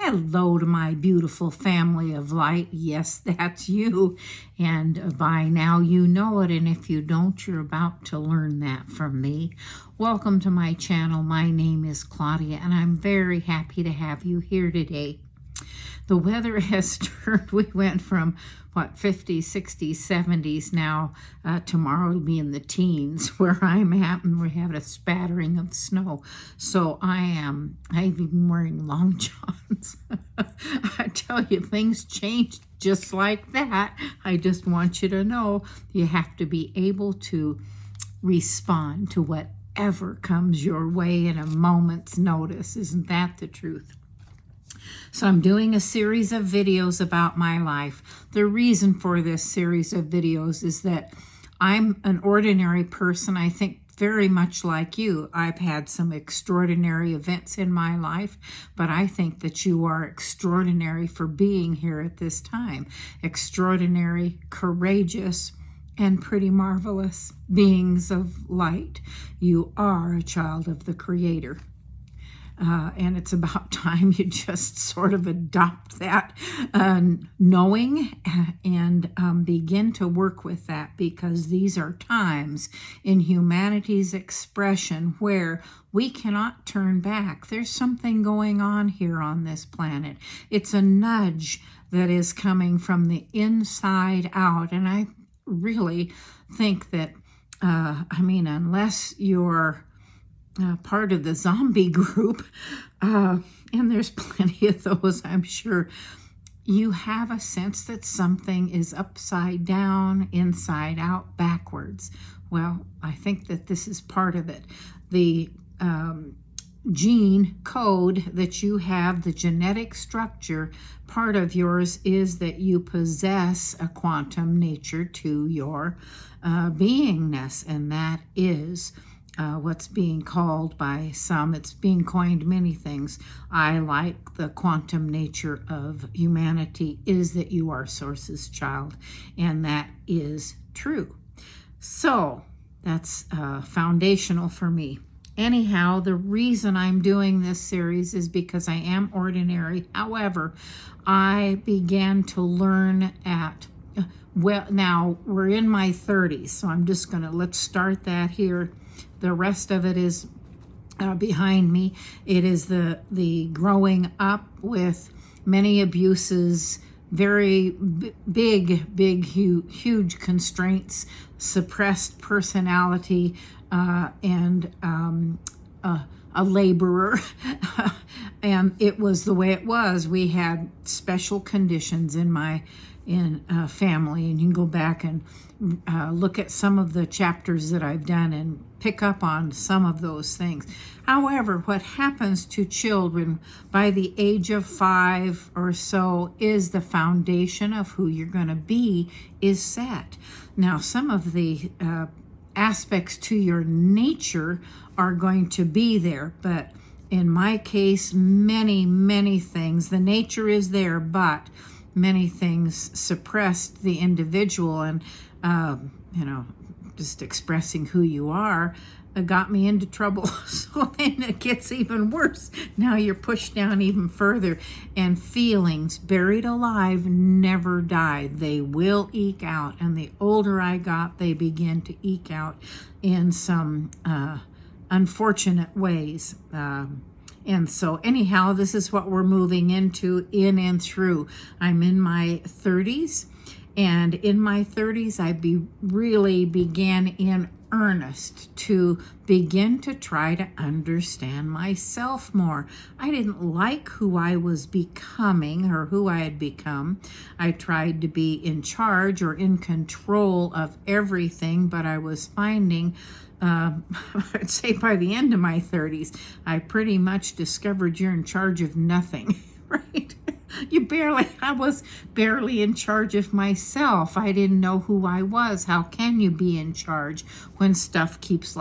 Hello to my beautiful family of light. Yes, that's you. And by now you know it. And if you don't, you're about to learn that from me. Welcome to my channel. My name is Claudia, and I'm very happy to have you here today. The weather has turned. We went from, 50s, 60s, 70s. Now, tomorrow will be in the teens where I'm at, and we're having a spattering of snow. So I've even wearing long johns. I tell you, things change just like that. I just want you to know you have to be able to respond to whatever comes your way in a moment's notice. Isn't that the truth? So I'm doing a series of videos about my life. The reason for this series of videos is that I'm an ordinary person. I think very much like you. I've had some extraordinary events in my life, but I think that you are extraordinary for being here at this time. Extraordinary, courageous, and pretty marvelous beings of light. You are a child of the Creator. And it's about time you just sort of adopt that knowing and begin to work with that, because these are times in humanity's expression where we cannot turn back. There's something going on here on this planet. It's a nudge that is coming from the inside out. And I really think that, unless you're part of the zombie group, and there's plenty of those, I'm sure, you have a sense that something is upside down, inside out, backwards. Well, I think that this is part of it. The gene code that you have, the genetic structure, part of yours is that you possess a quantum nature to your beingness, and that is what's being called by some, it's being coined many things. I like the quantum nature of humanity is that you are Source's child, and that is true. So that's foundational for me. Anyhow, the reason I'm doing this series is because I am ordinary. However, I began to learn now we're in my 30s, so I'm just let's start that here. The rest of it is behind me. It is the growing up with many abuses, very big, huge constraints, suppressed personality, and a laborer. And it was the way it was. We had special conditions in family, and you can go back and look at some of the chapters that I've done and pick up on some of those things. However, what happens to children by the age of 5 or so is the foundation of who you're going to be is set. Now, some of the aspects to your nature are going to be there, but in my case, many things, the nature is there, but many things suppressed the individual, and just expressing who you are got me into trouble. So then it gets even worse. Now you're pushed down even further, and feelings buried alive never die. They will eke out, and the older I got, they begin to eke out in some unfortunate ways. And so anyhow, this is what we're moving into, in and through. I'm in my 30s, and in my 30s, I really began in earnest to begin to try to understand myself more. I didn't like who I was becoming or who I had become. I tried to be in charge or in control of everything, but I was finding I'd say by the end of my 30s, I pretty much discovered you're in charge of nothing, right? I was barely in charge of myself. I didn't know who I was. How can you be in charge when stuff keeps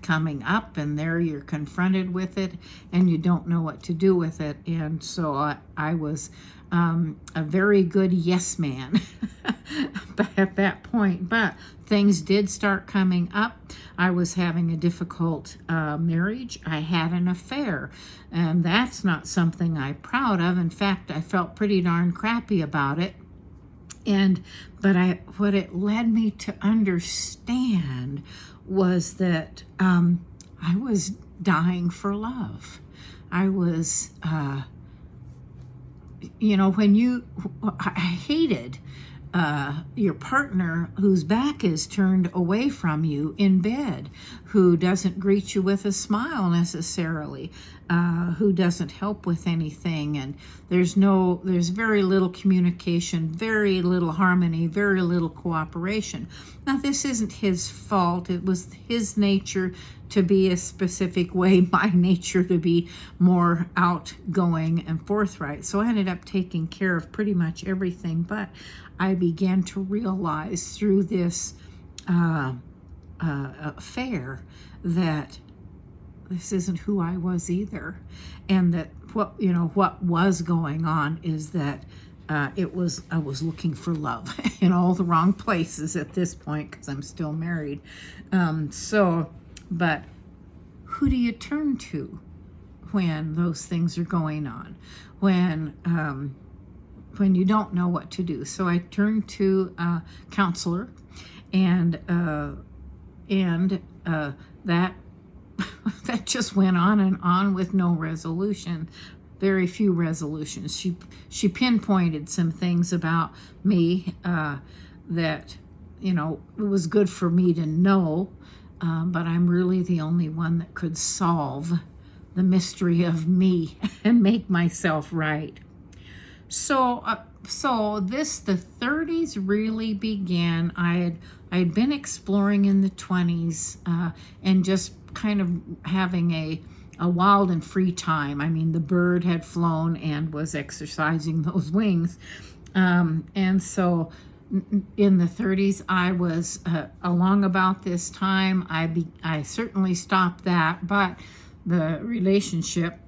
coming up, and there you're confronted with it, and you don't know what to do with it. And so I was a very good yes man at that point. But things did start coming up. I was having a difficult marriage. I had an affair, and that's not something I'm proud of. In fact, I felt pretty darn crappy about it. But what it led me to understand was that I was dying for love. I was, I hated your partner whose back is turned away from you in bed, who doesn't greet you with a smile necessarily, who doesn't help with anything, and there's very little communication, very little harmony, very little cooperation. Now, this isn't his fault. It was his nature to be a specific way, my nature to be more outgoing and forthright. So I ended up taking care of pretty much everything, but I began to realize through this affair that this isn't who I was either, and that what was going on is that I was looking for love in all the wrong places at this point, because I'm still married. But who do you turn to when those things are going on? When you don't know what to do. So I turned to a counselor, and that that just went on and on with no resolution. Very few resolutions. She pinpointed some things about me that it was good for me to know, but I'm really the only one that could solve the mystery of me and make myself right. So the 30s really began. I had been exploring in the 20s and just kind of having a wild and free time. I mean, the bird had flown and was exercising those wings. And so in the 30s, I was along about this time. I certainly stopped that, but the relationship.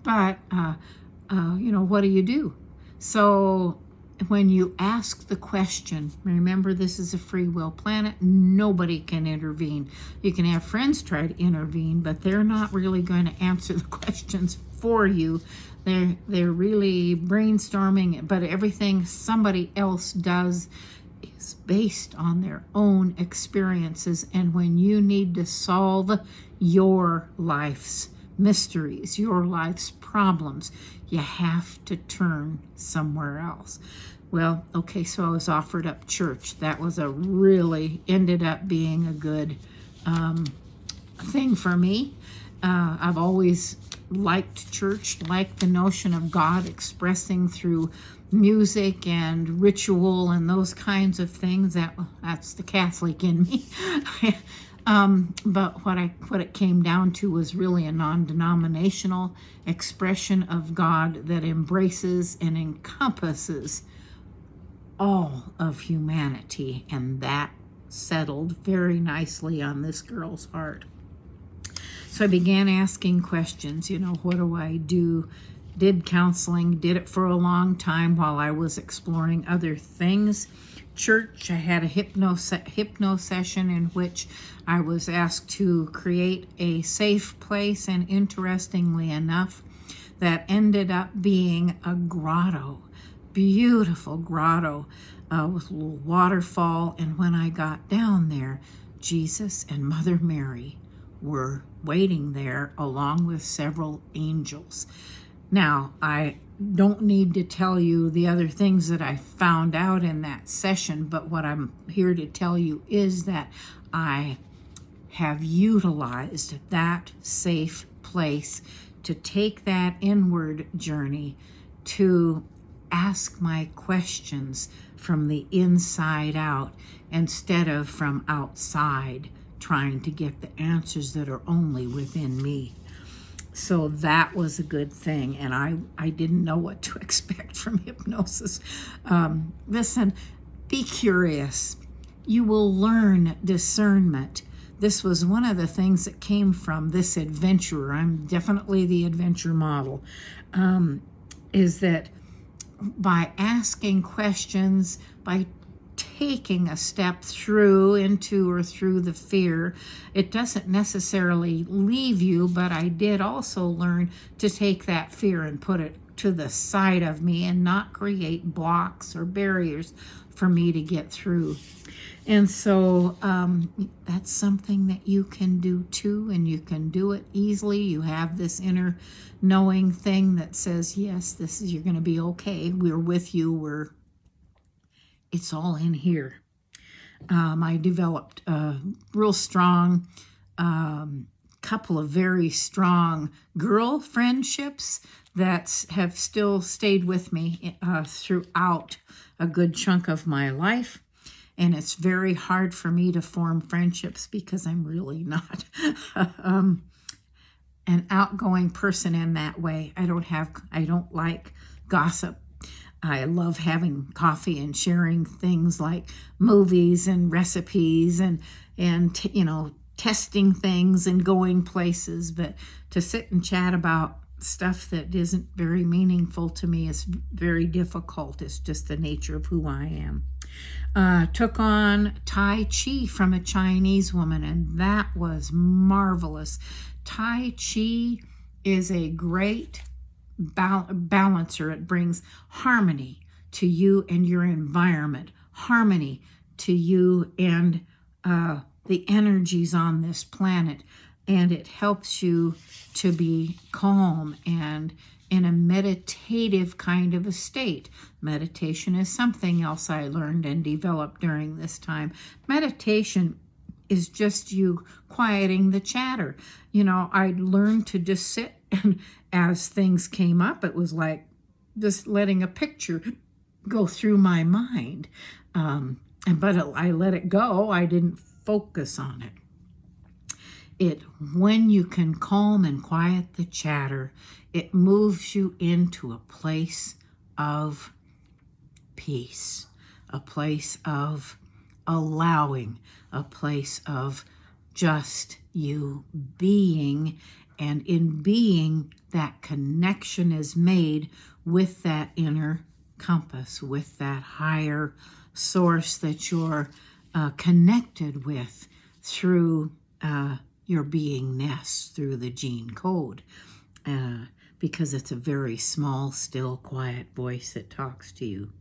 But what do you do? So when you ask the question, remember, this is a free will planet. Nobody can intervene. You can have friends try to intervene, but they're not really going to answer the questions for you. They're really brainstorming, but everything somebody else does is based on their own experiences. And when you need to solve your life's mysteries, your life's problems, you have to turn somewhere else. Well, okay, so I was offered up church. That was ended up being a good thing for me. I've always liked church, liked the notion of God expressing through music and ritual and those kinds of things. That's the Catholic in me. But what it came down to was really a non-denominational expression of God that embraces and encompasses all of humanity, and that settled very nicely on this girl's heart. So I began asking questions, what do I do? Did counseling, did it for a long time while I was exploring other things. Church, I had a hypno session in which I was asked to create a safe place, and interestingly enough, that ended up being a grotto, beautiful grotto with a little waterfall. And when I got down there, Jesus and Mother Mary were waiting there along with several angels. Now, I don't need to tell you the other things that I found out in that session, but what I'm here to tell you is that I have utilized that safe place to take that inward journey, to ask my questions from the inside out instead of from outside, trying to get the answers that are only within me. So that was a good thing, and I didn't know what to expect from hypnosis. Listen, be curious. You will learn discernment this was one of the things that came from this adventurer. I'm definitely the adventure model. Is that by asking questions, by taking a step through into or through the fear, it doesn't necessarily leave you, but I did also learn to take that fear and put it to the side of me and not create blocks or barriers for me to get through. And so that's something that you can do too, and you can do it easily. You have this inner knowing thing that says, yes, you're going to be okay. We're with you. It's all in here. I developed a real strong couple of very strong girl friendships that have still stayed with me throughout a good chunk of my life. And it's very hard for me to form friendships because I'm really not an outgoing person in that way. I don't like gossip. I love having coffee and sharing things like movies and recipes and testing things and going places. But to sit and chat about stuff that isn't very meaningful to me is very difficult. It's just the nature of who I am. Took on Tai Chi from a Chinese woman, and that was marvelous. Tai Chi is a great balancer. It brings harmony to you and your environment, harmony to you and the energies on this planet, and it helps you to be calm and in a meditative kind of a state. Meditation is something else I learned and developed during this time. Meditation is just you quieting the chatter. I learned to just sit, and as things came up, it was like just letting a picture go through my mind. But I let it go. I didn't focus on it. When you can calm and quiet the chatter, it moves you into a place of peace, a place of allowing, a place of just you being, and in being, that connection is made with that inner compass, with that higher source that you're connected with through your beingness, through the gene code, because it's a very small, still, quiet voice that talks to you.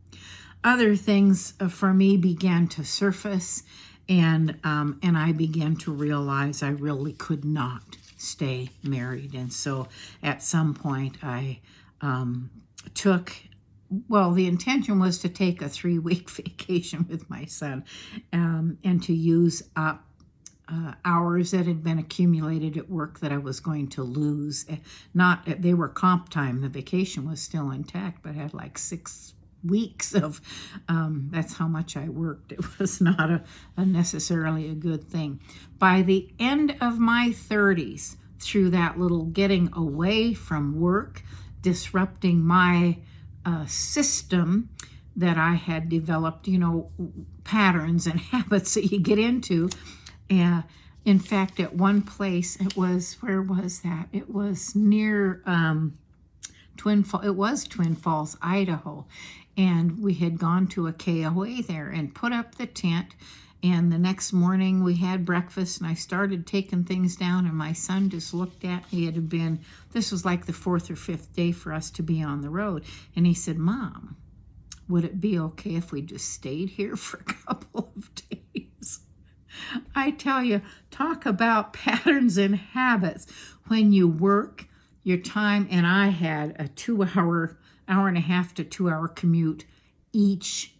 Other things for me began to surface, and I began to realize I really could not stay married. And so at some point I the intention was to take a 3-week vacation with my son and to use up hours that had been accumulated at work that I was going to lose. They were comp time. The vacation was still intact, but I had like 6 weeks of, that's how much I worked. It was not necessarily a good thing. By the end of my 30s, through that little getting away from work, disrupting my system that I had developed, patterns and habits that you get into. In fact, at one place, where was that? It was near Twin Falls, Idaho. And we had gone to a KOA there and put up the tent. And the next morning we had breakfast, and I started taking things down, and my son just looked at me. This was like the 4th or 5th day for us to be on the road. And he said, "Mom, would it be okay if we just stayed here for a couple of days?" I tell you, talk about patterns and habits. When you work your time, and I had a 2-hour, hour and a half to 2-hour commute each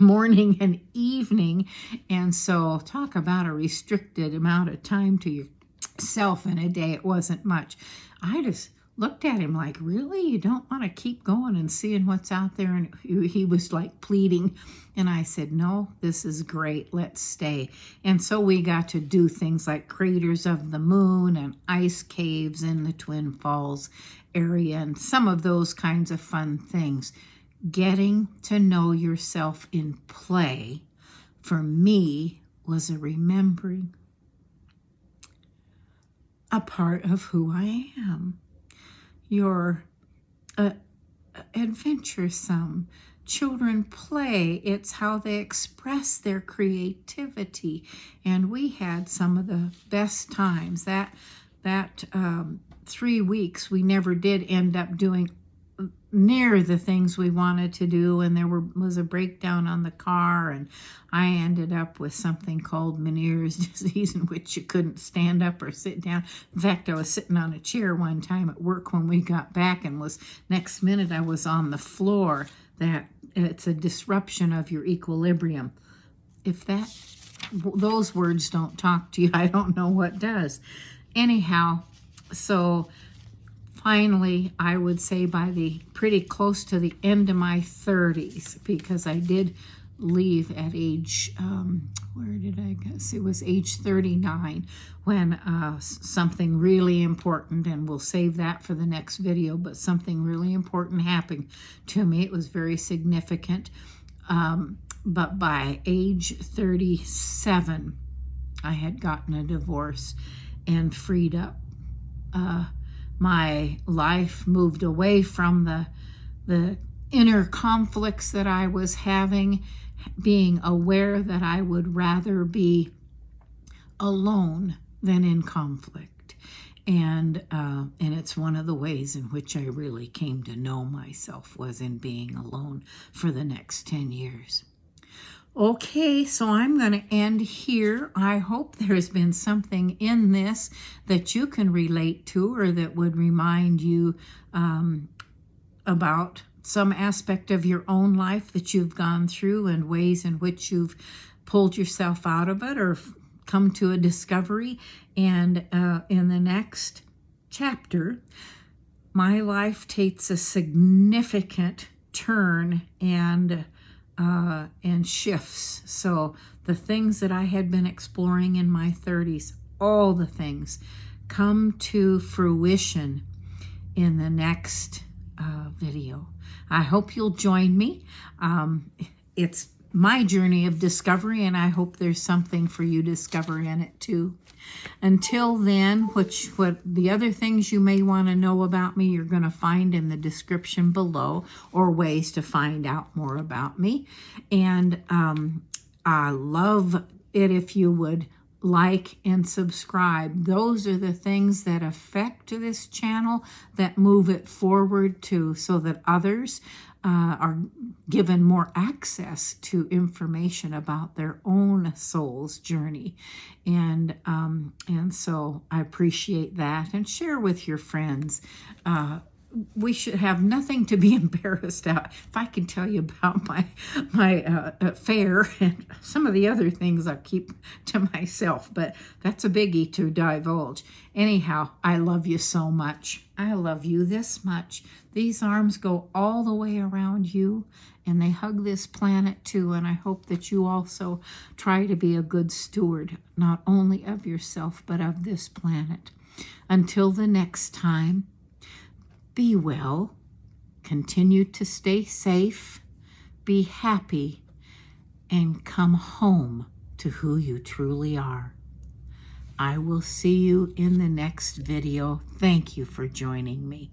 morning and evening. And so talk about a restricted amount of time to yourself in a day. It wasn't much. I just looked at him like, "Really? You don't want to keep going and seeing what's out there?" And he was like pleading. And I said, "No, this is great. Let's stay." And so we got to do things like craters of the moon and ice caves in the Twin Falls area and some of those kinds of fun things. Getting to know yourself in play, for me, was a remembering a part of who I am. You're adventuresome. Children play. It's how they express their creativity. And we had some of the best times. That 3 weeks, we never did end up doing near the things we wanted to do, and there was a breakdown on the car, and I ended up with something called Meniere's disease, in which you couldn't stand up or sit down. In fact, I was sitting on a chair one time at work when we got back, and next minute I was on the floor. That it's a disruption of your equilibrium. If those words don't talk to you, I don't know what does. Anyhow, so finally, I would say by pretty close to the end of my 30s, because I did leave at age, where did I guess? It was age 39 when something really important, and we'll save that for the next video, but something really important happened to me. It was very significant. But by age 37, I had gotten a divorce and freed up. My life moved away from the inner conflicts that I was having, being aware that I would rather be alone than in conflict. And it's one of the ways in which I really came to know myself, was in being alone for the next 10 years. Okay, so I'm going to end here. I hope there's been something in this that you can relate to, or that would remind you about some aspect of your own life that you've gone through, and ways in which you've pulled yourself out of it or come to a discovery. And in the next chapter, my life takes a significant turn and shifts. So the things that I had been exploring in my 30s, all the things, come to fruition in the next video. I hope you'll join me. It's my journey of discovery, and I hope there's something for you to discover in it too. Until then, what the other things you may want to know about me, you're going to find in the description below, or ways to find out more about me. And I love it if you would like and subscribe. Those are the things that affect this channel, that move it forward so that others are given more access to information about their own soul's journey. And so I appreciate that, and share with your friends. We should have nothing to be embarrassed about. If I can tell you about my affair and some of the other things, I'll keep to myself, but that's a biggie to divulge. Anyhow, I love you so much. I love you this much. These arms go all the way around you, and they hug this planet too, and I hope that you also try to be a good steward, not only of yourself, but of this planet. Until the next time, be well, continue to stay safe, be happy, and come home to who you truly are. I will see you in the next video. Thank you for joining me.